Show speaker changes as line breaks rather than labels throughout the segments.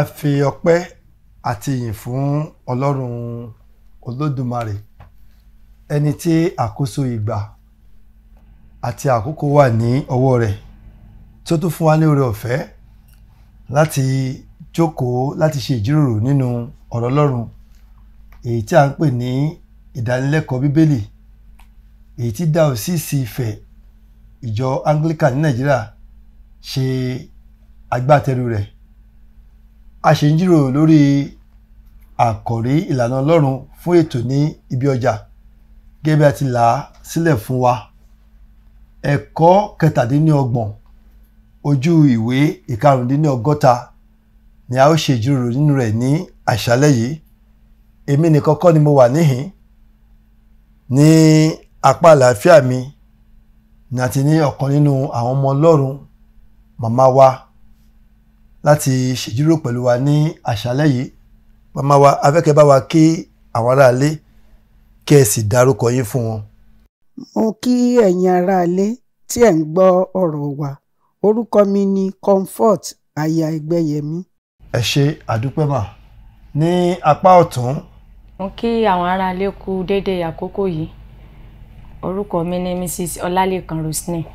A fi ọpẹ́ àti ìyìn fún Ọlọ́run Olódùmarè, ẹni tí àkóso ìgbà àti àkókò wà ní ọwọ́ rẹ̀, tí ó tún fún wa ní oore ọ̀fẹ́ láti jókòó láti ṣe ìjíròrò nínú ọ̀rọ̀ Ọlọ́run, èyí tí a ń pè ní ìdánilẹ́kọ̀ọ́ Bíbélì, èyí tí Dáósìsì Ifẹ̀ ìjọ Anglican ní Nàìjíríà ṣe agbátẹrù rẹ̀. A ṣe ń jíròrò lórí àkòrí ìlànà Ọlọ́run fún ètò ní ibi ọjà, gẹ́gẹ́ bí a ti là á sílẹ̀ fún wa. Ẹ̀kọ́ 27 ojú ìwé 550 ni a ó ṣe ìjíròrò nínú rẹ̀ ní àṣálẹ́ yìí. Èmi nìkan kọ́ ni mo wà níhìn. Ní apá àlàáfíà mi ni a ti ní ọ̀kan nínú àwọn ọmọ Ọlọ́run, màmá wa, láti ṣèjíròrò pẹ̀lú wa ní àṣálẹ́ yìí. Màmá wa, a fẹ́ kẹ́ bá wa kí àwọn aráalé, kí ẹ sì dárúkọ yín fún wọn.
Mo kí ẹ̀yin aráalé tí ẹ̀ ń gbọ́ ọ̀rọ̀ wa. Orúkọ mi ni Comfort aya Ẹgbẹ́yẹmí.
Ẹ ṣé, àdúpẹ́ mà. Ní apá ọ̀tún.
Mo kí àwọn aráalé kú déédéé àkókò yìí. Orúkọ mi ni Mrs. Ọlálékan Roseline.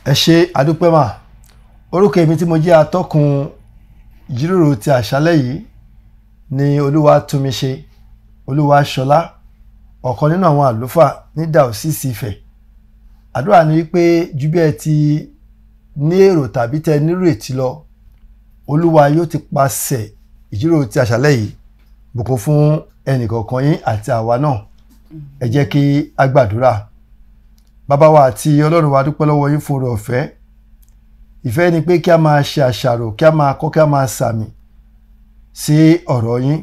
Ẹ ṣé, àdúpẹ́ mà. Orúkọ èmi tí mo jẹ́ atọ́kùn ìjíròrò ti àṣálẹ́ yìí ni Olúwatúnmiṣe Olúwaṣọlá, ọ̀kan nínú àwọn àlùfáà ní Dáósìsì Ifẹ̀. Àdúrà ni wípé ju bí ẹ ti ní èrò tàbí tẹ nírètí lọ, Olúwa yóò ti pàṣẹ ìjíròrò ti àṣálẹ́ yìí bùkún fún ẹnìkọ̀ọ̀kan yín àti àwa náà. Ẹ jẹ́ kí a gbàdúrà. Bàbá wa àti Ọlọ́run wa, dúpẹ́ lọ́wọ́ yín fún oore ọ̀fẹ́. Ìfẹ́ ni pé kí a máa ṣe àṣàrò, kí a máa kọ́, kí a máa sàmì sí ọ̀rọ̀ yín.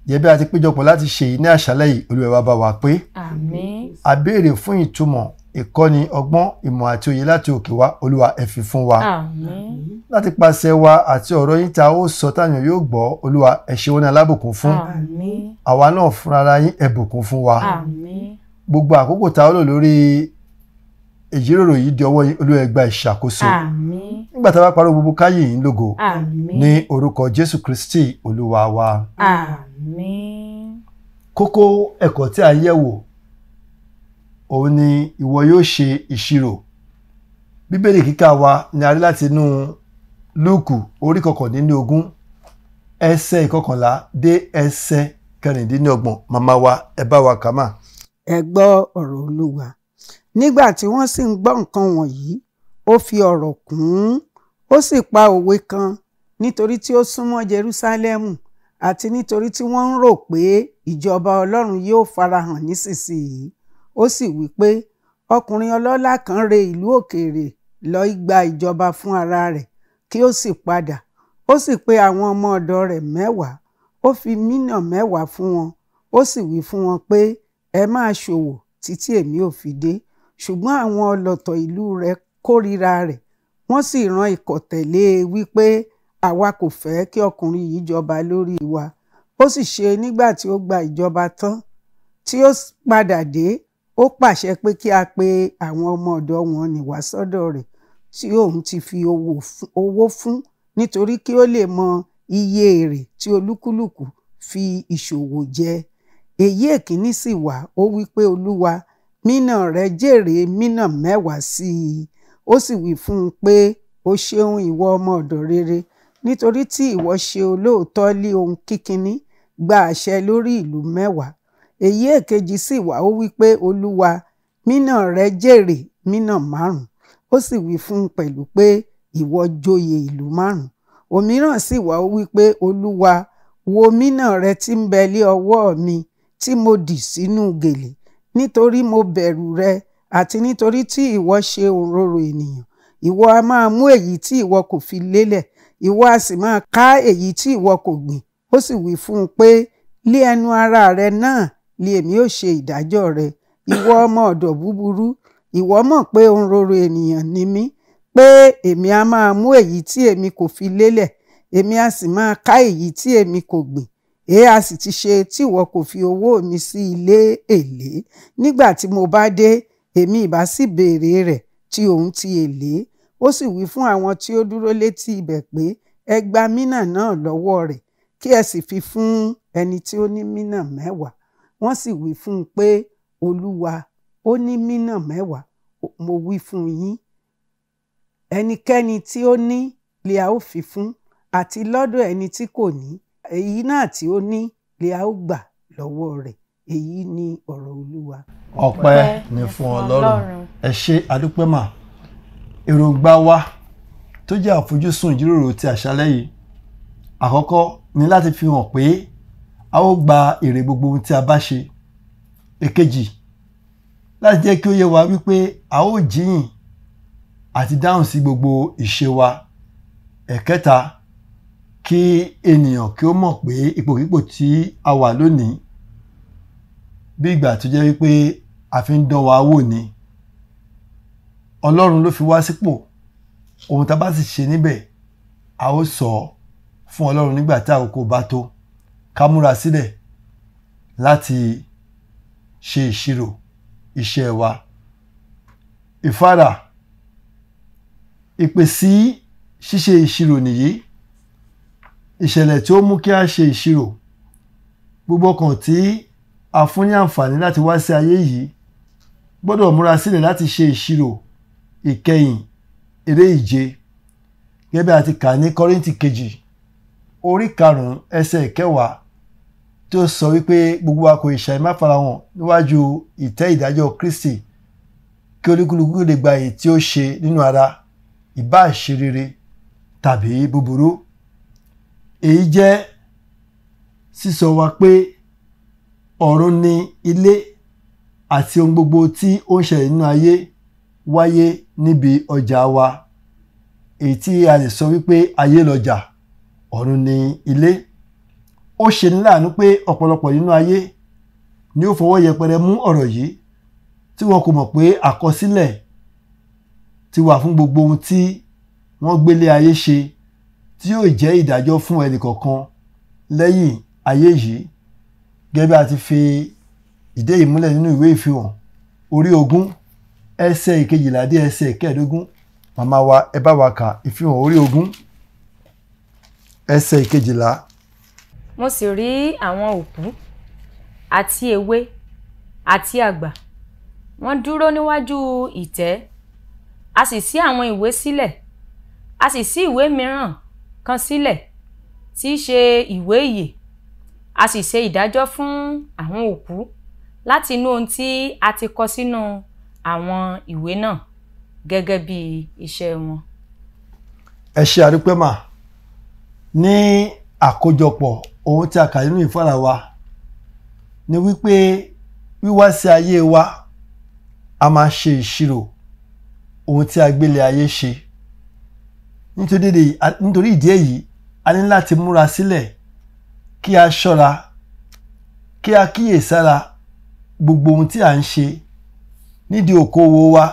Jẹ́ bí a ti péjọpọ̀ láti ṣe yìí ní àṣálẹ́ yìí, Olúwa wa bá wa pé.
Àmín.
A béèrè fún ìtumọ̀, ìkọ́ni, ọgbọ́n, ìmọ̀ àti òye láti òkè wá. Olúwa ẹ fi fún wa.
Àmín.
Láti pàṣẹ wa àti ọ̀rọ̀ yín tá ó sọ táyàn yóò gbọ́, Olúwa ẹ ṣe wọ́n ní alábùkún fún.
Àmín.
Àwa náà fúnra yín ẹ bùkún fún wa.
Àmín.
Gbogbo àkókò tá ó lò lórí ìjíròrò yìí di ọwọ́ yín, Olúwa ẹ gba ìṣàkóso.
Àmín.
Nígbà tá a bá parí gbogbo káyè yín lógo,
Àmín.
ní orúkọ Jésù Kristi Olúwa wa.
Àmín.
Kókó ẹ̀kọ́ tí a yẹ̀ wò òun ni ìwọ yóò ṣe ìṣirò. Bíbélì kíkà wa ni a rí láti inú Lúùkù orí 19 ẹsẹ̀ 11 dé ẹsẹ̀ 26. Màmá wa, ẹ bá wa kà mà.
Ẹ gbọ́ ọ̀rọ̀ Olúwa. Nígbà tí wọ́n sì ń gbọ́ nǹkan wọ̀nyí, ó fi ọ̀rọ̀ kún un. Ó sì pa òwe kan nítorí tí ó súnmọ́ Jerúsálẹ́mù àti nítorí tí wọ́n ń rò pé ìjọba Ọlọ́run yóò farahàn nísinsìnyí. Ó sì wí pé ọkùnrin ọlọ́lá kan re ìlú òkèèrè lọ gba ìjọba fún ara rẹ̀ kí ó sì padà. Ó sì pe àwọn ọmọ ọ̀dọ̀ rẹ̀ 10, ó fi mínà 10 fún wọn. Ó sì wí fún wọn pé ẹ máa ṣòwò títí èmi ò fi dé. Ṣùgbọ́n àwọn ọlọ̀tọ̀ ìlú rẹ̀ kórìíra rẹ̀, wọ́n sì rán ikọ̀ tẹ̀lé e wípé àwa kò fẹ́ kí ọkùnrin yìí jọba lórí wa. Ó sì ṣe nígbà tí ó gba ìjọba tán, tí ó padà dé, ó pàṣẹ pé kí a pe àwọn ọmọ ọ̀dọ̀ wọn nì wá sọ́dọ̀ rẹ̀ tí òun ti fi owó fún, nítorí kí ó lè mọ iye èrè tí olúkúlùkù fi ìṣòwò jẹ. Èyí èkíní sì wá, ó wí pé Olúwa, mínà rẹ jèrè mínà 10 sí i. Ó sì wí fún un pé o ṣeun ìwọ ọmọ ọ̀dọ̀ rere, nítorí tí ìwọ ṣe olóòótọ́ lé ohun kíkiní, gba àṣẹ lórí ìlú 10. Èyí èkejì sì wá, ó wí pé Olúwa, mínà rẹ jèrè mínà 5. Ó sì wí fún un pẹ̀lú pé ìwọ joyè ìlú 5. Òmíràn sì wá, ó wí pé Olúwa, wo mínà rẹ tí ń bẹ lé ọwọ́ mi tí mo dì sínú gèlè, nítorí mo bẹ̀rù rẹ àti nítorí tí ìwọ ṣe òǹrorò ènìyàn. Ìwọ a máa mú èyí tí ìwọ kò fi lélẹ̀, ìwọ a sì máa ká èyí tí ìwọ kò gbìn. Ó sì wí fún un pé lé ẹnu ara rẹ náà lé èmi ó ṣe ìdájọ́ rẹ. Ìwọ ọmọ ọ̀dọ̀ búburú, ìwọ mọ̀ pé òǹrorò ènìyàn ni mí, pé èmi a máa mú èyí tí èmi kò fi lélẹ̀, èmi a sì máa ká èyí tí èmi kò gbìn. Èéha sì ti ṣe tí ìwọ kò fi owó mi sí ilé èlé? Nígbà tí mo bá dé, èmi ìbá sì béèrè rẹ̀ tí òun ti èlé. Ó sì wí fún àwọn tí ó dúró létí ibẹ̀ pé ẹ gba mínà náà lọ́wọ́ rẹ̀ kí ẹ sì fi fún ẹni tí ó ní mínà 10. Wọ́n sì wí fún un pé, Olúwa, ó ní mínà 10. Mo wí fún yín, ẹnikẹ́ni tí ó ní lè a ó fi fún, àti lọ́dọ̀ ẹni tí kò ní, èyí náà tí ó ní lè a ó gbà lọ́wọ́ rẹ̀. Èyí ni ọ̀rọ̀ Olúwa.
Ọpẹ́ ni fún Ọlọ́run. Ẹ ṣé adúpẹ́ mà. Èròǹgbà wa tó jẹ́ àfojúsùn ìjíròrò ti àṣálẹ́ yìí, àkọ́kọ́ ni láti fi hàn pé a ó gba èrè gbogbo ohun tí a bá ṣe. Èkejì, láti jẹ́ kí ó yé wa wípé a ó jíyìn àti dáhùn sí gbogbo ìṣe wa. Ẹ̀kẹta, kí ènìyàn kí ó mọ̀ pé ipòkípò tí a wà lónìí bí ìgbà tó jẹ́ wípé a fi ń dán wa wò ni. Ọlọ́run ló fi wá sípò. Ohun tá a bá sì ṣe níbẹ̀ a ó sọ fún Ọlọ́run nígbà tí àkókò bá tó. Ká múra sílẹ̀ láti ṣe ìṣirò iṣẹ́ wa. Ìfáàrà, ìpè sí ṣíṣe ìṣirò nìyí. Ìṣẹ̀lẹ̀ tí ó mú kí a ṣe ìṣirò. Gbogbo ọkàn tí a fún ní àǹfààní láti wá sí ayé yìí gbọ́dọ̀ múra sílẹ̀ láti ṣe ìṣirò ìkẹyìn eré ìje. Gẹ́gẹ́ bí a ti kà ní Kọ́ríńtì kejì orí 5 ẹsẹ̀ 10 tí ó sọ wípé gbogbo wa kò ṣàì má farahàn níwájú ìtẹ́ ìdájọ́ Kristi kí olúkúlùkù lè gba èyí tí ó ṣe nínú ara, ìbá ṣe rere tàbí búburú. Èyí jẹ́ sísọ wa pé ọ̀run ni ilé àti ohun gbogbo tí ó ń ṣẹlẹ̀ nínú ayé wáyé níbi ọjà wa. Èyí tí a lè sọ wípé ayé lọjà, ọ̀run ni ilé. Ó ṣe ní láàánú pé ọ̀pọ̀lọpọ̀ nínú ayé ni ó fọwọ́ yẹpẹrẹ mú ọ̀rọ̀ yìí tí wọn kò mọ̀ pé àkọsílẹ̀ ti wà fún gbogbo ohun tí wọ́n gbélé ayé ṣe tí yóò jẹ́ ìdájọ́ fún ẹnìkọ̀ọ̀kan lẹ́yìn ayé yìí. Gẹ́gẹ́ bí a ti fi ìdí èyí múlẹ̀ nínú ìwé ìfihàn orí 20 ẹsẹ̀ 12 dé ẹsẹ̀ 15. Màmá wa ẹ bá wa kà ìfihàn orí 20 ẹsẹ̀ 12.
Mo sì rí àwọn òkú àti èwe àti àgbà, wọ́n dúró níwájú ìtẹ́, a sì ṣí àwọn ìwé sílẹ̀, a sì ṣí ìwé mìíràn kan sílẹ̀ tí í ṣe ìwé ìyè. A sì ṣe ìdájọ́ fún àwọn òkú láti inú ohun tí a ti kọ sínú àwọn ìwé náà gẹ́gẹ́ bí iṣẹ́ wọn.
Ẹ ṣé àdúpẹ́ mà. Ní àkójọpọ̀ ohun tí a kà nínú ìfáàrà wa ni wípé wíwá sí ayé wa a máa ṣe ìṣirò ohun tí a gbélé ayé ṣe. Nítorí ìdí èyí a ní láti múra sílẹ̀ kí a ṣọ́ra, kí a kíyèsára gbogbo ohun tí a ń ṣe nídìí òkòwò wa,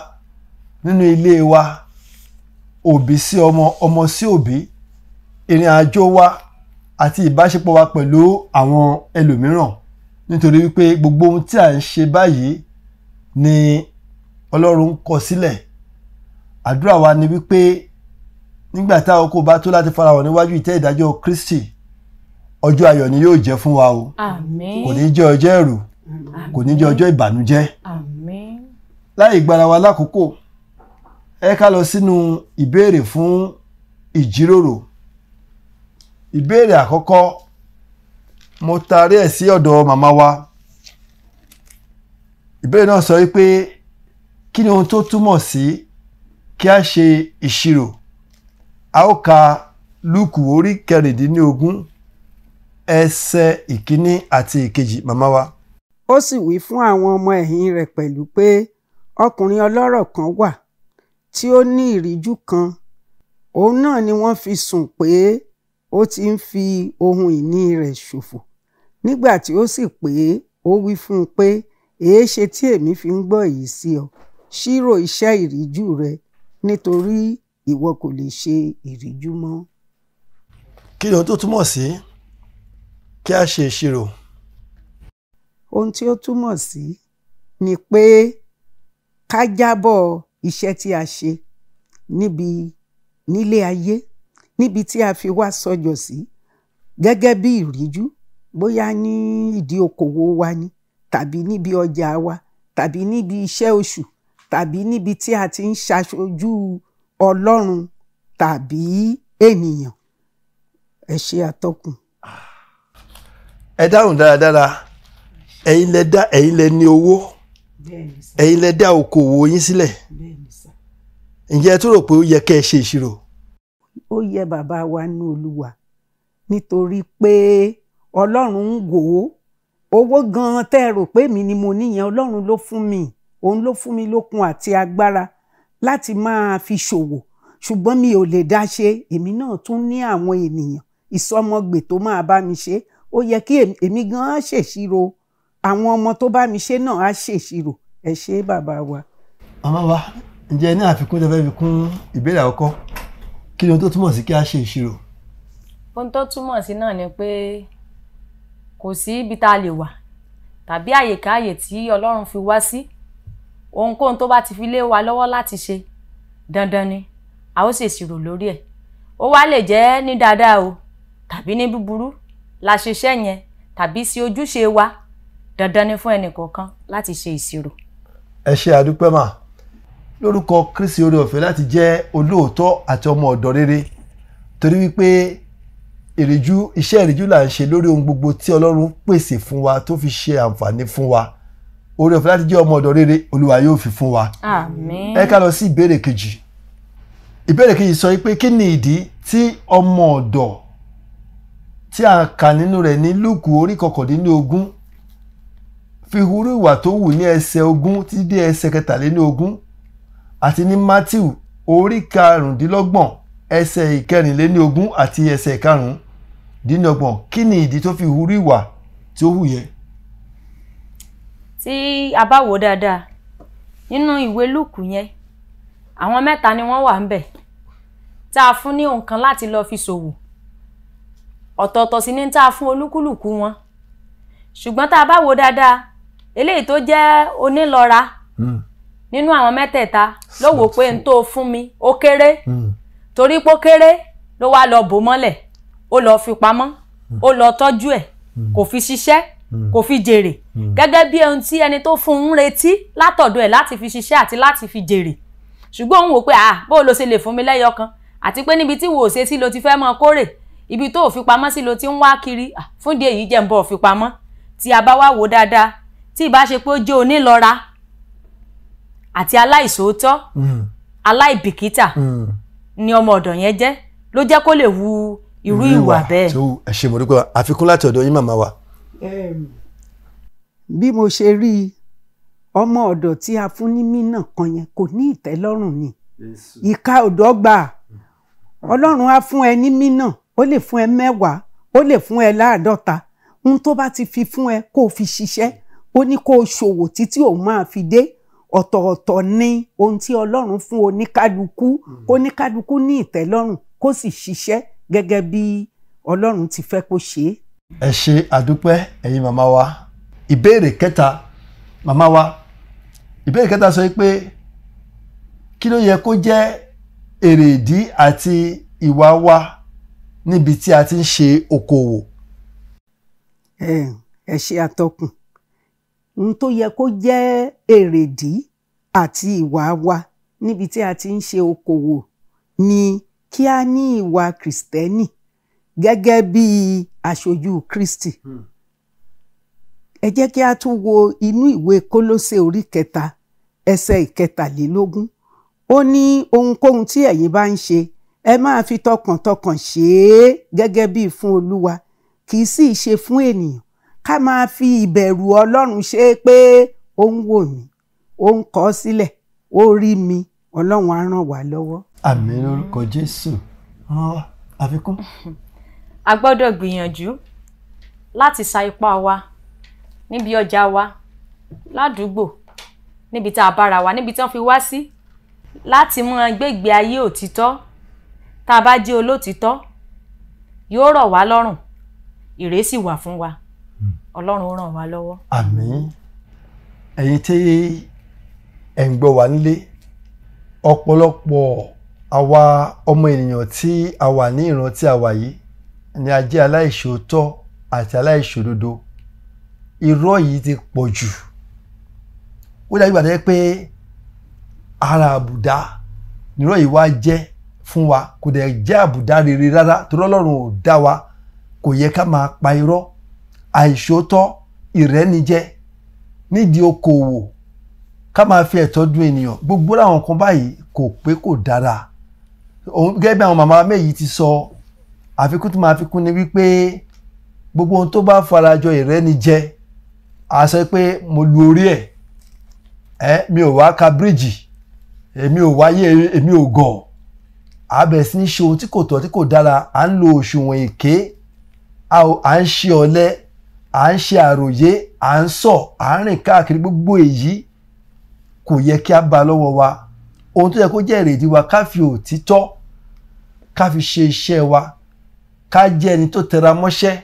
nínú ilé wa, òbí sí ọmọ, ọmọ sí òbí, ìrìn àjò wa àti ìbáṣepọ̀ wa pẹ̀lú àwọn ẹlòmíràn. Nítorí wípé gbogbo ohun tí a ń ṣe báyìí ni Ọlọ́run kọ sílẹ̀. Àdúrà wa ni wípé nígbà tí àkókò bá tó láti farahàn níwájú ìtẹ́ ìdájọ́ Kristi, ọjọ́ ayọ̀ ni yóò jẹ́ fún wa o.
Àmín.
Kò ní jẹ́ ọjọ́ ẹ̀rù, kò ní jẹ́ ọjọ́ ìbànújẹ́.
Àmín.
Láì gbára wa lákòókò, ẹ ká lọ sínú ìbéèrè fún ìjíròrò. Ìbéèrè àkọ́kọ́ mo tarí ẹ̀ sí ọ̀dọ̀ màmá wa. Ìbéèrè náà sọ wípé kí ni ohun tó túmọ̀ sí kí a ṣe ìṣirò. A ó ka Lúùkù orí 16 ẹsẹ̀ 1 àti 2. Màmá wa.
Ó sì wí fún àwọn ọmọ ẹ̀yìn rẹ̀ pẹ̀lú pé ọkùnrin ọlọ́rọ̀ kan wà tí ó ní ìríjú kan. Òun náà ni wọ́n fi sùn pé ó ti ń fi ohun ìní rẹ̀ ṣòfò. Nígbà tí ó sì pé, ó wí fún un pé, èéṣe tí èmi fi ń gbọ́ èyí sí ọ? Ṣírò iṣẹ́ ìríjú rẹ, nítorí ìwọ kò lè ṣe ìríjú mọ́.
Kí ni ohun tó túmọ̀ sí kí a ṣe ìṣirò?
Ohun tí ó túmọ̀ sí ni pé ká jábọ̀ iṣẹ́ tí a ṣe nílé ayé, níbi tí a fi wá sọ́jọ́ sí gẹ́gẹ́ bí ìríjú, bóyá ní ìdí okòwò wa ni, tàbí níbi ọjà wa, tàbí níbi iṣẹ́ oṣù, tàbí níbi tí a ti ń ṣaṣojú Ọlọ́run tàbí ènìyàn. Ẹ ṣé atọ́kùn.
Ẹ dáhùn dáradára. Ẹ̀yin lẹ ní owó, ẹ̀yin lẹ dá okòwò yín sílẹ̀. Ǹjẹ́ ẹ tún rò pé ó yẹ kẹ́ ẹ ṣe ìṣirò?
Ó yẹ bàbá wa ní Olúwa, nítorí pé Ọlọ́run ń wò ó. Owó gan-an tẹ́ ẹ rò pé mi ni mo níyẹn, Ọlọ́run ló fún mi. Òun ló fún mi lókun àti agbára láti máa fi ṣòwò, ṣùgbọ́n mi ò lè dá ṣe. Èmi náà tún ní àwọn ènìyàn ìsọmọgbè tó máa bá mi ṣe. Ó yẹ kí èmi gan-an ṣèṣirò, àwọn ọmọ tó bá mi ṣe náà á ṣèṣirò. Ẹ ṣé bàbá wa.
Màmá wa, ǹjẹ́ ní àfikún tẹ́ fẹ́ fi kún ìbéèrè àkọ́kọ́? Kí ni ohun tó túmọ̀ sí kí a ṣe ìṣirò?
Ohun tó túmọ̀ sí náà ni pé kò sí ibi tá a lè wà tàbí àyèkáyè tí Ọlọ́run fi wá sí. Ohunkóhun tó bá ti fi lé wa lọ́wọ́ láti ṣe, dandan ni a ó ṣèṣirò lórí ẹ̀. Ó wá lè jẹ́ ní dáadáa o tàbí ní búburú la ṣiṣẹ́ yẹn tàbí sí ojúṣe wa, dandan ni fún ẹnìkọ̀ọ̀kan láti ṣe ìṣirò.
Ẹ ṣé àdúpẹ́ mà. Lórúkọ Kristi oore ọ̀fẹ́ láti jẹ́ olóòótọ́ àti ọmọ ọ̀dọ̀ rere, torí wípé iṣẹ́ ìríjú là ń ṣe lórí ohun gbogbo tí Ọlọ́run pèsè fún wa tó fi ṣe àǹfààní fún wa. Oore ọ̀fẹ́ láti jẹ́ ọmọ ọ̀dọ̀ rere Olúwa yóò fi fún wa.
Àmín.
Ẹ ká lọ sí ìbéèrè kejì. Ìbéèrè kejì sọ pé kí ni ìdí tí ọmọ ọ̀dọ̀ tí a kà nínú rẹ̀ ní Lúùkù orí 19 fi hurú ìwà tó wù ní ẹsẹ̀ 20 títí dé ẹsẹ̀ 23, àti ní Mátíù orí 25 ẹsẹ̀ 24 àti ẹsẹ̀ 25. Kí ni ìdí tó fi hurú ìwà tí ó hù yẹn?
Tí a bá wò dáadáa nínú ìwé Lúùkù yẹn, àwọn mẹ́ta ni wọ́n wà ńbẹ̀ tá a fún ní nǹkan láti lọ fi ṣòwò. Ọ̀tọ̀ọ̀tọ̀ sì ni tá a fún olúkúlùkù wọn. Ṣùgbọ́n tá a bá wò dáadáa, eléyìí tó jẹ́ onílọ́ra nínú àwọn mẹ́tẹ̀ẹ̀ta ló wò pé n tó fún mi ó kéré, torí pé ó kéré ló wá lọ bò mọ́lẹ̀, ó lọ fi pamọ́, ó lọ tọ́jú ẹ̀, kò fi ṣiṣẹ́, kò fi jèrè, gẹ́gẹ́ bí ohun tí ẹni tó fún un retí látọ̀dọ̀ ẹ̀ láti fi ṣiṣẹ́ àti láti fi jèrè. Ṣùgbọ́n òun wò pé bó lo ṣe lè fún mi lẹ́yọ kan, àti pé níbi tí wò ṣe sí lo ti fẹ́ mọ kórè, ibi tó fi pamọ́ sí lo ti ń wá kiri. Fún ìdí èyí jẹ́ ń bọ̀ fi pamọ́. Tí a bá wá wò dáadáa, tí ìbá ṣe pé ó jẹ́ onílọ́ra àti aláìṣòótọ́, aláìbìkítà ni ọmọ ọ̀dọ̀ yẹn jẹ́, ló jẹ́ kó lè hu irú ìwà bẹ́ẹ̀.
Ẹ ṣé mo dúpẹ́. Àfikún láti ọ̀dọ̀ yín màmá wa.
Bí mo ṣe rí ọmọ ọ̀dọ̀ tí a fún ní mínà kan yẹn kò ní ìtẹ́lọ́rùn ni. Ìka ò dọ́gba. Ọlọ́run á fún ẹ ní mínà, ó lè fún ẹ 10, ó lè fún ẹ 50. Ohun tó bá ti fi fún ẹ kó o fi ṣiṣẹ́, ó ní kó o ṣòwò títí òun máa fi dé. Ọ̀tọ̀ọ̀tọ̀ ni ohun tí Ọlọ́run fún oníkálukú, kó oníkálukú ní ìtẹ́lọ́rùn kó sì ṣiṣẹ́ gẹ́gẹ́ bí Ọlọ́run ti fẹ́ kó ṣe.
Ẹ ṣé àdúpẹ́ ẹ̀yin màmá wa. Ìbéèrè kẹta, màmá wa, ìbéèrè kẹta sọ pé kí ló yẹ kó jẹ́ èrèdí àti ìwà wa níbi tí a ti ń ṣe okòwò?
Ẹ ṣé atọ́kùn. Ohun tó yẹ kó jẹ́ èrèdí àti ìwà wa níbi tí a ti ń ṣe okòwò ni kí a ní ìwà Kristẹni gẹ́gẹ́ bí aṣojú Kristi. Ẹ jẹ́ kí a tún wo inú ìwé Kólósè orí 3 ẹsẹ̀ 23. Ó ní ohunkóhun tí ẹ̀yin bá ń ṣe, ẹ máa fi tọkàntọkàn ṣe é gẹ́gẹ́ bí fún Olúwa, kì í sì ṣe fún ènìyàn. Ká máa fi ìbẹ̀rù Ọlọ́run ṣe é pé ó ń wò mí, ó ń kọ sílẹ̀, ó rí mi, Ọlọ́run á ràn wá lọ́wọ́.
Àmín lórúkọ Jésù. Àfikún.
A gbọ́dọ̀ gbìyànjú láti sa ipá wa níbi ọjà wa, ládùúgbò, níbi tá a bára wa, níbi tí wọ́n fi wá sí, láti mú gbégbé ayé òtítọ́. Tá a bá jẹ́ olótìtọ́, yóò rọ̀ wá lọ́rùn, ìrè sì wà fún wa. Ọlọ́run ó ràn wá lọ́wọ́.
Àmín. Ẹ̀yin tí ẹ̀ ń gbọ́ wá nílé, ọ̀pọ̀lọpọ̀ àwa ọmọ ènìyàn tí a wà ní ìran tí a wà yìí ni a jẹ́ aláìṣòótọ́ àti aláìṣòdodo. Irọ́ yìí ti pọ̀ jù. Ó dàbí ìgbà tó jẹ́ pé ara àbùdá nírọ́ yìí wá jẹ́ fún wa, kò dẹ̀ jẹ́ àbùdá rere rárá torí Ọlọ́run ò dá wa, kò yẹ ká máa pa irọ́, àìṣòótọ́, ìrẹ́nijẹ nídìí okòwò, ká máa fi ẹ̀tọ́ dun ènìyàn. Gbogbo àwọn nǹkan báyìí kò pé kò dára. Gẹ́gẹ́ bí àwọn màmá méjì ti sọ, àfikún tó máa fi kún ni wípé gbogbo ohun tó bá farajọ ìrẹ́nijẹ, a sọ pé mo lu orí ẹ̀, mi ò wá ka bíríìjì, èmi ò wáyé, èmi ò gọ̀. A bẹ̀rẹ̀ sí ní ṣe ohun tí kò tọ́ tí kò dára, à ń lo òṣùwọ̀n èké, à ń ṣe ọ̀lẹ, à ń ṣe àròyé, à ń sọ, à ń rìn káàkiri. Gbogbo èyí kò yẹ kí a bá lọ́wọ́ wa. Ohun tó yẹ kó jẹ́ èrèdí wa, ká fi òtítọ́ ká fi ṣe iṣẹ́ wa, ká jẹ́ ẹni tó tẹra mọ́ṣẹ́,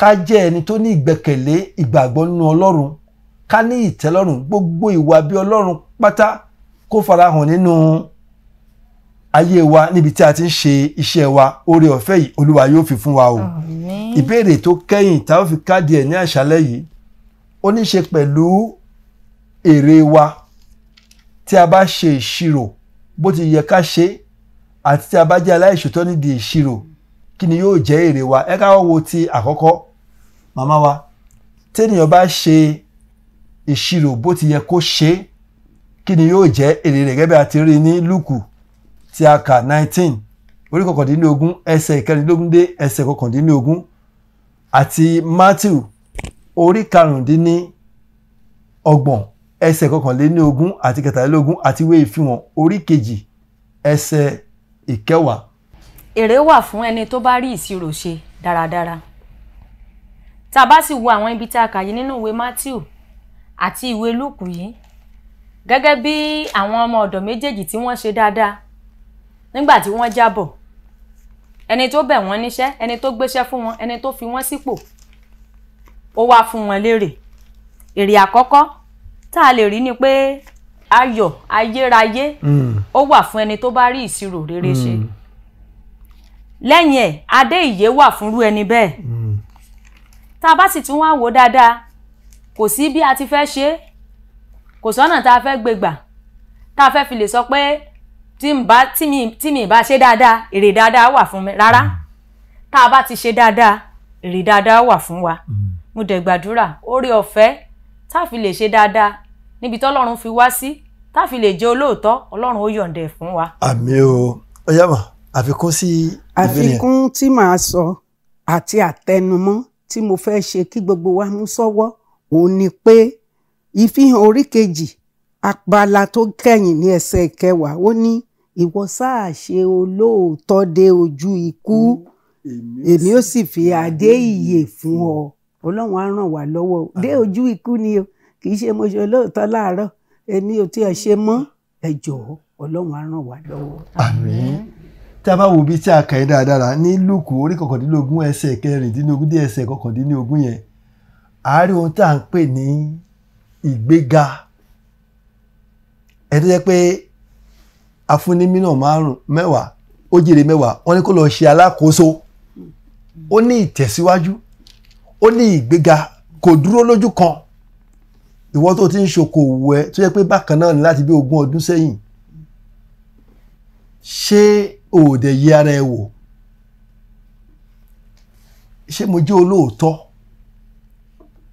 ká jẹ́ ẹni tó ní ìgbẹ́kẹ̀lé, ìgbàgbọ́ nínú Ọlọ́run, ká ní ìtẹ́lọ́rùn. Gbogbo ìwà bí Ọlọ́run pátá kó farahàn nínú ayé wa níbi tí a ti ń ṣe iṣẹ́ wa. Oore ọ̀fẹ́ yìí Olúwa yóò fi fún wa o.
Àmín.
Ìbéèrè tó kẹ́yìn tá a fi káàdì ẹ̀ ní àṣálẹ́ yìí ó ní ṣe pẹ̀lú èrè wa. Tí a bá ṣe ìṣirò bó ti yẹ ká ṣe, àti tí a bá jẹ́ aláìṣòótọ́ nídìí ìṣirò, kí ni yóò jẹ́ èrè wa? Ẹ ká wo ti àkọ́kọ́, màmá wa. Téèyàn bá ṣe ìṣirò bó ti yẹ kó ṣe, kí ni yóò jẹ́ èrè rẹ̀? Gẹ́gẹ́ bí a ti rí ní Lúùkù tí a kà 19 orí 19 ẹsẹ̀ 14 dé ẹsẹ̀ 19, àti Mátíù orí 15 ẹsẹ̀ 21 àti 23, àti ìwé Ìfihàn orí 2 ẹsẹ̀ 10.
Èrè wà fún ẹni tó bá rí ìṣirò ṣe dáradára. Tá a bá sì wo àwọn ibi tí a kà yìí nínú ìwé Mátíù àti ìwé Lúùkù yìí, gẹ́gẹ́ bí àwọn ọmọ ọ̀dọ̀ méjèèjì tí wọ́n ṣe dáadáa nígbà tí wọ́n jábọ̀, ẹni tó bẹ̀ wọ́n níṣẹ́, ẹni tó gbéṣẹ́ fún wọn, ẹni tó fi wọ́n sípò, ó wá fún wọn lérè. Èrè àkọ́kọ́ tá a lè rí ni pé ayọ̀ ayérayé ó wà fún ẹni tó bá rí ìṣirò rere ṣe. Lẹ́yìn ẹ̀, adé ìyè wà fúnrú ẹni bẹ́ẹ̀. Tá a bá sì tún wá wò dáadáa, kò sí bí a ti fẹ́ ṣe, kò sọ́nà tá a fẹ́ gbé gbà tá a fẹ́ fi lè sọ pé tí mi bá ṣe dáadáa, èrè dáadáa wà fún mi. Rárá, tá a bá ti ṣe dáadáa, èrè dáadáa wà fún wa. Mo dẹ̀ gbàdúrà oore ọ̀fẹ́ tá a fi lè ṣe dáadáa níbi tọ́lọ́run fi wá sí, tá a fi lè jẹ́ olóòótọ́, Ọlọ́run ó yọ̀ǹda ẹ̀ fún wa.
Àmín o. Ọ̀yá mà, àfikún sí ìbéèrè.
Àfikún tí màá sọ àti àtẹnumọ́ tí mo fẹ́ ṣe kí gbogbo wa mú sọ́wọ́ òun ni pé Ìfihàn orí 2 apala tó kẹ́yìn ní ẹsẹ̀ 10 ó ní ìwọ sáà ṣe olóòótọ́ dé ojú ikú, èmi ó sì fi adé ìyè fún ọ. Ọlọ́run á ràn wá lọ́wọ́. Dé ojú ikú ni o, kì í ṣe mo ṣe olóòótọ́ láàárọ̀ èmi ò tiẹ̀ ṣe mọ́. Ẹ jọ̀ọ́, Ọlọ́run á ràn wá lọ́wọ́.
Àmín. Tí a bá wo bí tí a kà í dáadáa ní Lúùkù orí 19 ẹsẹ̀ 14 dé ẹsẹ̀ 19 yẹn, a rí ohun tá à ń pè ní ìgbéga. Ẹ tó jẹ́ pé afúnni mílíọ̀nù 10 ó jèrè 10, wọ́n ní kó lọ ṣe alákòóso. Ó ní ìtẹ̀síwájú, ó ní ìgbéga, kò dúró lójú kan. Ìwọ tó ti ń ṣokòwò ẹ tó jẹ́ pé bákan náà ní láti bí 20 ọdún sẹ́yìn, ṣé o ò dẹ̀ yẹ ara ẹ wò? Ṣé mo jẹ́ olóòótọ́?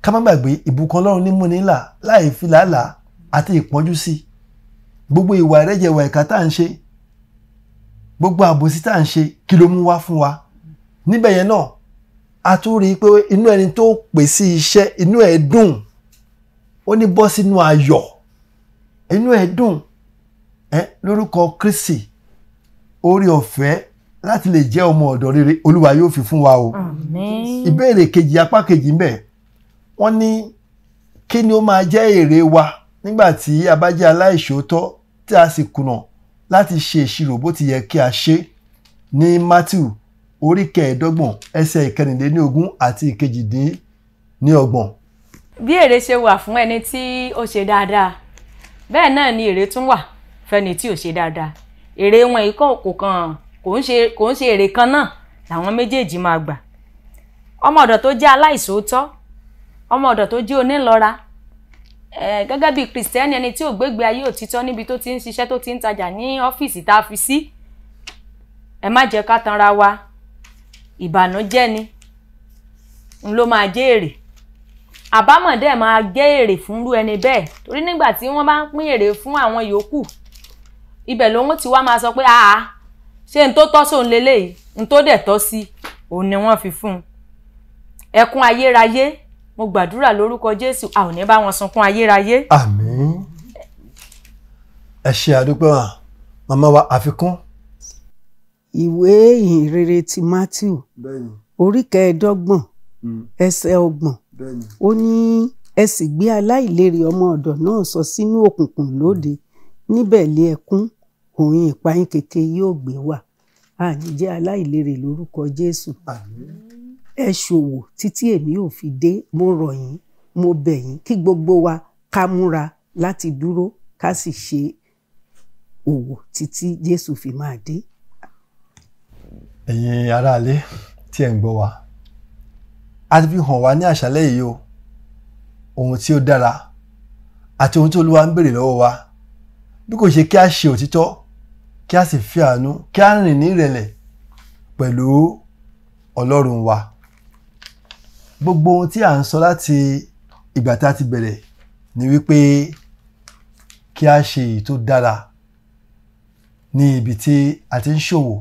Ká má gbàgbé ìbùkún Ọlọ́run ní múni là láì fi làálàá àti ìpọ́njú sí. Gbogbo ìwà ìrẹ́jẹ ìwà ìkà tá à ń ṣe, gbogbo àbòsí tá à ń ṣe, kí ló mú wá fún wa? Níbẹ̀ yẹn náà a tún rí i pé inú ẹni tó pè sí iṣẹ́, inú ẹ̀ dùn, ó ní bọ́ sínú ayọ̀, inú ẹ̀ dùn lórúkọ Kristi. Oore ọ̀fẹ́ láti lè jẹ́ ọmọ ọ̀dọ̀ rere Olúwa yóò fi fún wa o.
Àmín.
Ìbéèrè kejì, apá kejì ń bẹ, wọ́n ní kí ni ó máa jẹ́ èrè wa nígbà tí a bá jẹ́ aláìṣòótọ́ tí a sì kùnà láti ṣe ìṣirò bó ti yẹ kí a ṣe. Ní Mátíù orí 15 ẹsẹ̀ 14 àti 18.
Bí èrè ṣe wà fún ẹni tí ó ṣe dáadáa, bẹ́ẹ̀ náà ni èrè tún wà fẹ́ni tí ò ṣe dáadáa. èrè wọn yìí kò ń ṣe èrè kan náà làwọn méjèèjì máa gbà. ọmọ ọ̀dọ̀ tó jẹ́ aláìṣòótọ́, ọmọ ọ̀dọ̀ tó jẹ́ onílọ́ra, gẹ́gẹ́ bí Kristẹni, ẹni tí ò gbégbé ayé òtítọ́ níbi tó ti ń ṣiṣẹ́, tó ti ń tajà ní ọ́fíìsì tá a fi sí, ẹ má jẹ́ ká tanra wa, ìbànújẹ́ ni n ló máa jẹ́ èrè. Àbámọ̀ dẹ̀ máa jẹ́ èrè fúnrú ẹni bẹ́ẹ̀, torí nígbà tí wọ́n bá ń pín èrè fún àwọn yòókù, ibẹ̀ lòun ti wá máa sọ pé ṣé n tó tọ́ sóun leléyìí, n tó dẹ̀ tọ́ sí òun ni wọ́n fi fún un. Ẹkún ayérayé, mo gbàdúrà lórúkọ Jésù, a ò ní bá wọn sunkún ayérayé.
Àmín. Ẹ ṣé àdúpẹ́ wa màmá wa, àfikún.
Ìwé ìhìnrere ti Mátíù orí 15 ẹsẹ̀ 30 ó ní ẹ sì gbé aláìlérè ọmọ ọ̀dọ̀ náà sọ sínú òkùnkùn lóde, níbẹ̀ lé ẹkún òun ìpayín keke yóò gbé wà. Àní jẹ́ aláìlérè lórúkọ Jésù. Ẹ ṣòwò títí èmi ò fi dé. Mo rọ̀ yín, mo bẹ̀ yín kí gbogbo wa ká múra láti dúró ká sì ṣe òwò títí Jésù fi máa dé.
Ẹ̀yin aráalé tí ẹ̀ ń gbọ́ wa, a ti fi hàn wá ní àṣálẹ́ yìí o ohun tí ó dára àti ohun tí Olúwa ń béèrè lọ́wọ́ wa, bí kò ṣe kí a ṣe òtítọ́, kí a sì fi àánú, kí a rìn ní ìrẹ̀lẹ̀ pẹ̀lú Ọlọ́run wa. Gbogbo ohun tí à ń sọ láti ìgbà tá a ti bẹ̀rẹ̀ ni wípé kí a ṣe èyí tó dára ní ibi tí a ti ń ṣòwò,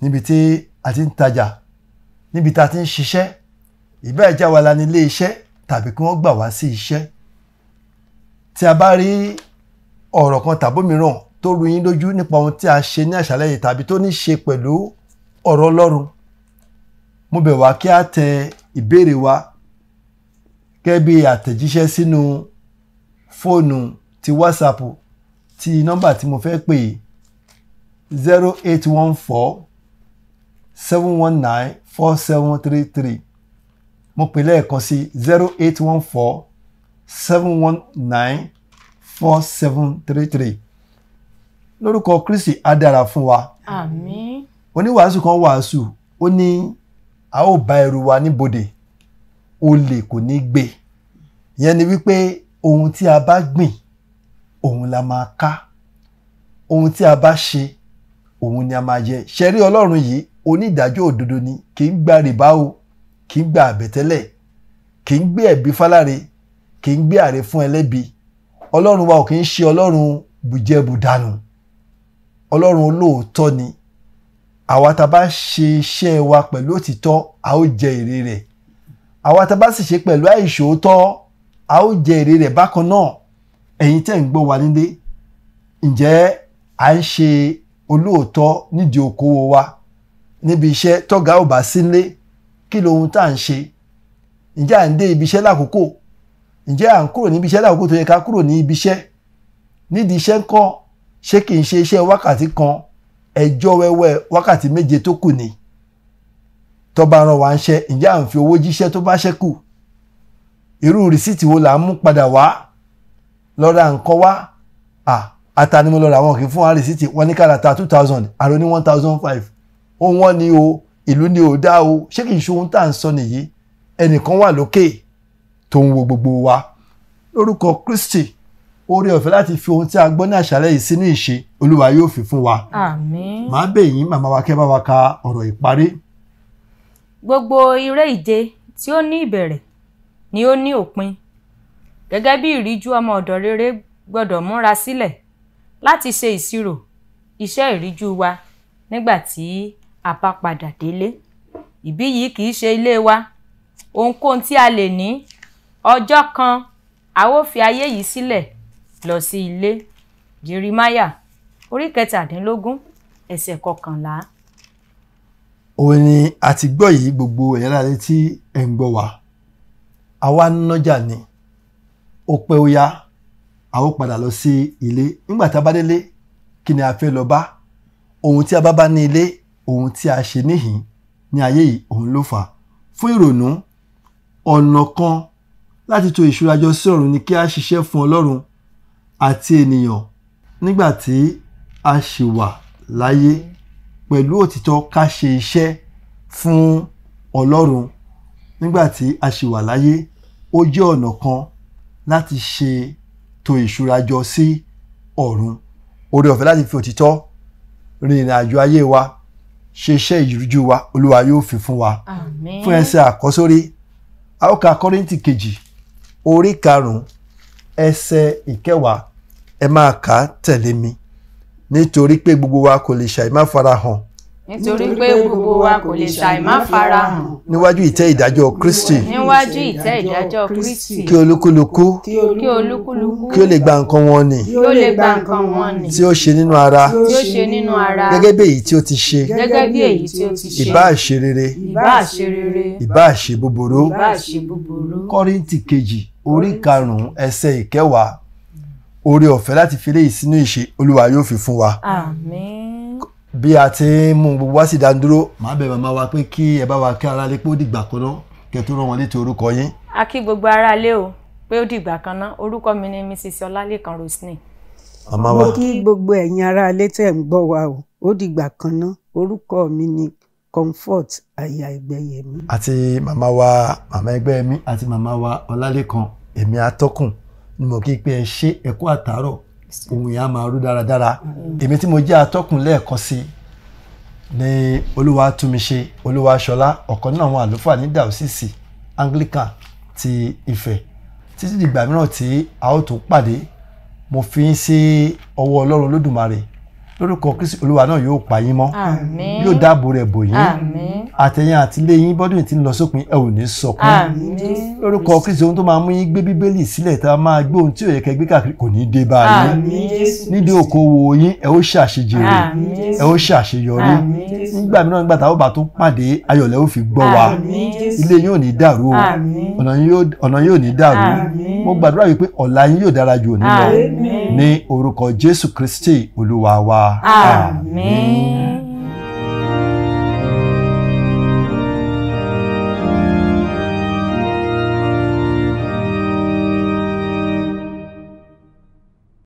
níbi tí a ti ń tajà, níbi tí a ti ń ṣiṣẹ́, ìbá jẹ́ wa la ní ilé iṣẹ́ tàbí kí wọ́n gbà wá sí iṣẹ́. Tí a bá rí ọ̀rọ̀ kan tàbí mìíràn tó rú yín lójú nípa ohun tí a ṣe ní àṣálẹ́ yìí tàbí tó ní ṣe pẹ̀lú ọ̀rọ̀ Ọlọ́run, mo bẹ̀ wá kí a tẹ ìbéèrè wa gẹ́gẹ́ bí àtẹ̀jíṣẹ́ sínú fóònù ti WhatsApp ti nọ́mbà tí mo fẹ́ pè 0814-719-4733. Mo pè lẹ́ẹ̀kan sí 0814-719-4733. Lórúkọ Kristi á dára fún wa.
Àmín.
Oníwàásù kan wàásù, ó ní a ó bá ẹrù wa níbodè, olè kò ní gbé. Ìyẹn ni wípé ohun tí a bá gbìn òun la máa ká, ohun tí a bá ṣe òun ni a máa jẹ. Ṣé rí Ọlọ́run yìí onídàájọ́ òdodo ni, kì í gba rìbá o, kì í gba àbẹ̀tẹ́lẹ̀, kì í gbé ẹ̀bi fáláre, kì í gbé àre fún ẹlẹ́bi. Ọlọ́run wa ò kì í ṣe Ọlọ́run bùjẹ́bùdànù, Ọlọ́run olóòótọ́ ni. Àwa tá bá ṣe iṣẹ́ wa pẹ̀lú òtítọ́, a ó jẹ èrè rẹ̀. Àwa tá bá sì ṣe pẹ̀lú àìṣòótọ́, a ó jẹ èrè rẹ̀ bákan náà. Ẹ̀yin tẹ́ ń gbọ́ wa nílé, ǹjẹ́ à ń ṣe olóòótọ́ nídìí okòwò wa? Níbi iṣẹ́ tọ́gá ò bá sí nílé, kí lohun tá à ń ṣe? Ǹjẹ́ à ń dé ibi iṣẹ́ lákòókò? Ǹjẹ́ à ń kúrò níbi iṣẹ́ lákòókò tó yẹ ká kúrò ní ibi iṣẹ́? Nídìí iṣẹ́ ńkọ́, ṣé kì í ṣe iṣẹ́ wákàtí kan, ẹjọ́ wẹ́wẹ́ wákàtí 7 tó kù ni? Tó bá rán wa ń ṣe, ǹjẹ́ à ń fi owó jíṣẹ́ tó bá ṣẹ́kù? Irú rìsíìtì wo là ń mú padà wá? Lọ ra nǹkan wá, ata ni mo lọ ra, wọn kì í fún wa rìsíìtì, wọn ní kárata 2000, àrò ní 1005. Ohun wọn ni o, ìlú ni ò dá o. Ṣé kì í ṣe ohun tá à ń sọ nìyí? Ẹnìkan wà lókè tó ń wo gbogbo wa. Lórúkọ Kristi, oore ọ̀fẹ́ láti fi ohun tí a gbọ́ ní àṣálẹ́ yìí sínú ìṣe, Olúwa yóò fi fún wa.
Àmín.
Màá bẹ̀ yín màmá wa kẹ́ bá wa ka ọ̀rọ̀ ìparí.
Gbogbo eré ìje tí ó ní ìbẹ̀rẹ̀ ni ó ní òpin. Gẹ́gẹ́ bí ìríjú ọmọ ọ̀dọ̀ rere gbọ́dọ̀ múra sílẹ̀ láti ṣe ìṣirò iṣẹ́ ìríjú wa nígbà tí a bá padà délé. Ìbí yìí kì í ṣe ilé wa. Ohunkóhun tí a lè ní, ọjọ́ kan a ó fi ayé yìí sílẹ̀ lọ sí ilé. Jeremáyà orí 17 ẹsẹ̀ 11.
Òun ni a ti gbọ́ yìí gbogbo ẹ̀yà láti tí ẹ̀ ń gbọ́ wa. Àwa nájà ni, ó pẹ́ ó yá, a ó padà lọ sí ilé. Nígbà tá a bá délé, kí ni a fẹ́ lọ bá? Ohun tí a bá ní ilé, ohun tí a ṣe níhìn ní ayé yìí, òun ló fà. Fún ìrònú, ọ̀nà kan láti tò ìṣúra jọ sí ọ̀run ni kí a ṣiṣẹ́ fún Ọlọ́run àti ènìyàn nígbà tí a ṣì wà láyé pẹ̀lú òtítọ́ ká ṣe iṣẹ́ fún Ọlọ́run nígbà tí a ṣì wà láyé. Ó jẹ́ ọ̀nà kan láti ṣe to ìṣúra jọ sí ọ̀run. Oore ọ̀fẹ́ láti fi òtítọ́ rin ìrìn àjò ayé wa, ṣe iṣẹ́ ìrújú wa, Olúwa yóò fi fún wa.
Àmín.
Fún ẹsẹ̀ àkọ́sórí, a ó ka Kọ́ríńtì kejì orí 5 ẹsẹ̀ 10. Ẹ máa kà á tẹ̀lé mi. Nítorí pé gbogbo wa kò lè ṣàì má farahàn
nítorí pé gbogbo wa kò lè ṣàì má farahàn
níwájú ìtẹ́ ìdájọ́ Kristi,
níwájú ìtẹ́ ìdájọ́ Kristi,
kí olúkúlùkù
kí olúkúlùkù
kí ó lè gba nǹkan wọn nì
kí ó lè gba nǹkan wọn nì
tí ó ṣe nínú ara,
tí ó ṣe nínú ara,
gẹ́gẹ́ bí èyí tí ó ti ṣe,
gẹ́gẹ́ bí èyí tí ó ti ṣe,
ìbáà ṣe rere,
ìbáà ṣe rere,
ìbáà ṣe búburú.
ìbáà ṣe búburú.
Kọ́ríńtì kejì orí 5 ẹsẹ̀ 10. Oore ọ̀fẹ́ láti fi léyìí sínú ìṣe, Olúwa yóò fi fún wa.
Àmín.
Bí a ti ń mú gbogbo wá sí ìdánidúró, màá bẹ̀ màmá wa pé kí ẹ bá wa kí ara lé pé ó dìgbà kan náà kẹ́ tó rán wọn létí orúkọ yín.
A kí gbogbo aráalé o pé ó dìgbà kan ná. Orúkọ mi ni Mrs. Ọlálékan Roseline.
Màmá wa.
Mo kí gbogbo ẹ̀yin ará ilé tẹ̀ ń gbọ́ wa o. Ó dìgbà kan ná. Orúkọ mi ni Comfort Aya Ẹgbẹ́yẹmí.
Àti màmá wa màmá Ẹgbẹ́yẹmí àti màmá wa Ọlálékan, èmi atọ́kùn ni mo kí pé ẹ ṣe ẹ kú àtàárọ̀, ohun yẹn á máa rú dáradára. Èmi tí mo jẹ́ atọ́kùn lẹ́ẹ̀kan sí ní Olúwatúnmiṣe Olúwaṣọlá, ọ̀kan nínú àwọn àlùfáà ní Dàósìsì Anglican ti Ifẹ̀. Títí dìgbà mìíràn tí a ó tún pàdé, mo fi ń sí ọwọ́ Ọlọ́run Olódùmarè. Lórúkọ Kristi, Olúwa náà yóò pa yín mọ́,
Àmín.
yóò dáàbò rẹ̀ bò yín,
Àmín.
àtẹ̀yìn àti ilé yín bọ́dún tí ń lọ sópin ẹ ò ní sọkún.
Àmín.
Lórúkọ Kristi, ohun tó máa mú yín gbé Bíbélì sílẹ̀ tá a máa gbé ohun tí ò yẹ kẹ́ gbé káàkiri kò ní dé bá yín.
Àmín.
Nídìí okòwò yín ẹ ó ṣàṣejèrè,
Àmín.
ẹ ó ṣàṣeyọrí.
Àmín.
Nígbà mìíràn nígbà táwọn bá tún pàdé, ayọ̀lẹ̀ ó fi gbọ́ wa.
Àmín.
Ilé yín ò ní dàrú o,
Àmín.
ọ̀nà yín ò ní dàrú.
Àmín.
Mo gbàdúrà wípé ọ̀la yín yóò dára jù òní lọ.
Àmín.
Ní orúkọ Jésù Kristi Olúwa wa.
Àmín.